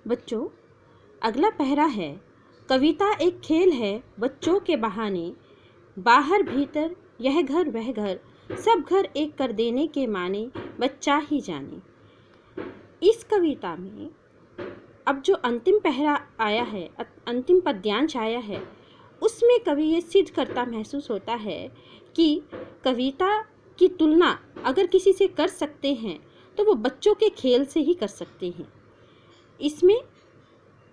बच्चों, अगला पहरा है। कविता एक खेल है बच्चों के बहाने, बाहर भीतर यह घर वह घर, सब घर एक कर देने के माने, बच्चा ही जाने। इस कविता में अब जो अंतिम पहरा आया है, अंतिम पद्यांश आया है, उसमें कवि ये सिद्ध करता महसूस होता है कि कविता की तुलना अगर किसी से कर सकते हैं तो वो बच्चों के खेल से ही कर सकते हैं। इसमें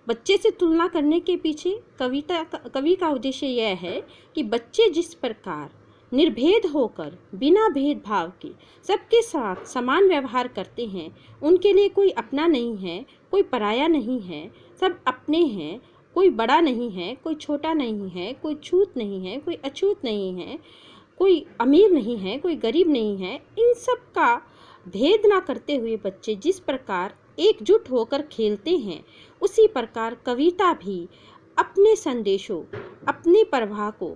बच्चे से तुलना करने के पीछे कवि का उद्देश्य यह है कि बच्चे जिस प्रकार निर्भेद होकर बिना भेदभाव के सबके साथ समान व्यवहार करते हैं, उनके लिए कोई अपना नहीं है, कोई पराया नहीं है, सब अपने हैं। कोई बड़ा नहीं है, कोई छोटा नहीं है, कोई छूत नहीं है, कोई अछूत नहीं है, कोई अमीर नहीं है, कोई गरीब नहीं है। इन सब का भेद ना करते हुए बच्चे जिस प्रकार एकजुट होकर खेलते हैं, उसी प्रकार कविता भी अपने संदेशों, अपने प्रवाह को,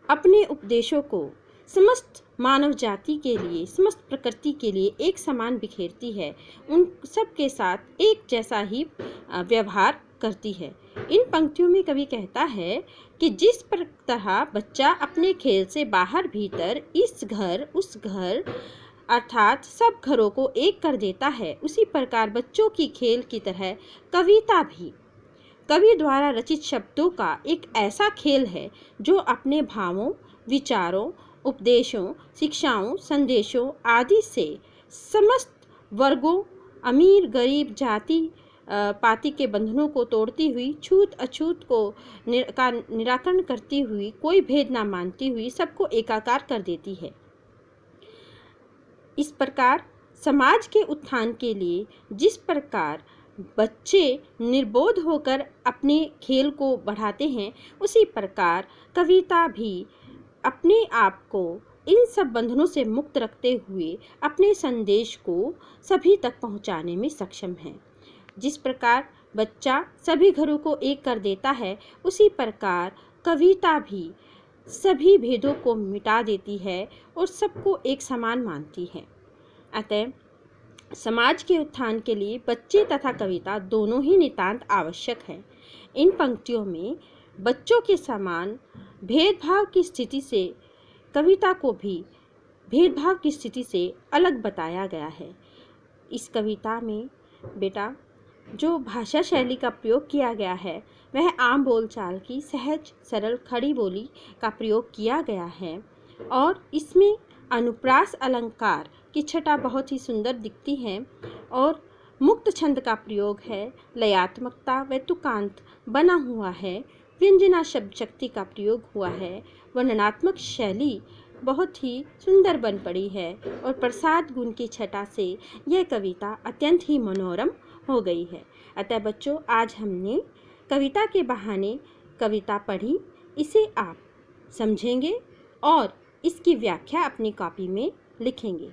अपने उपदेशों को समस्त मानव जाति के लिए, समस्त प्रकृति के लिए एक समान बिखेरती है। उन सब के साथ एक जैसा ही व्यवहार करती है। इन पंक्तियों में कवि कहता है कि जिस तरह बच्चा अपने खेल से बाहर भीतर इस घर उस घर अर्थात सब घरों को एक कर देता है, उसी प्रकार बच्चों की खेल की तरह कविता भी कवि द्वारा रचित शब्दों का एक ऐसा खेल है जो अपने भावों, विचारों, उपदेशों, शिक्षाओं, संदेशों आदि से समस्त वर्गों, अमीर गरीब, जाति पाति के बंधनों को तोड़ती हुई, छूत अछूत को निराकरण करती हुई, कोई भेद ना मानती हुई सबको एकाकार कर देती है। इस प्रकार समाज के उत्थान के लिए जिस प्रकार बच्चे निर्बोध होकर अपने खेल को बढ़ाते हैं, उसी प्रकार कविता भी अपने आप को इन सब बंधनों से मुक्त रखते हुए अपने संदेश को सभी तक पहुंचाने में सक्षम है। जिस प्रकार बच्चा सभी घरों को एक कर देता है, उसी प्रकार कविता भी सभी भेदों को मिटा देती है और सबको एक समान मानती है। अतः समाज के उत्थान के लिए बच्चे तथा कविता दोनों ही नितांत आवश्यक हैं। इन पंक्तियों में बच्चों के समान भेदभाव की स्थिति से कविता को भी भेदभाव की स्थिति से अलग बताया गया है। इस कविता में बेटा जो भाषा शैली का प्रयोग किया गया है, वह आम बोलचाल की सहज सरल खड़ी बोली का प्रयोग किया गया है और इसमें अनुप्रास अलंकार की छटा बहुत ही सुंदर दिखती है और मुक्त छंद का प्रयोग है, लयात्मकता व तुकांत बना हुआ है, व्यंजना शब्द शक्ति का प्रयोग हुआ है, वर्णनात्मक शैली बहुत ही सुंदर बन पड़ी है और प्रसाद गुण की छटा से यह कविता अत्यंत ही मनोरम हो गई है। अतः बच्चों, आज हमने कविता के बहाने कविता पढ़ी, इसे आप समझेंगे और इसकी व्याख्या अपनी कॉपी में लिखेंगे।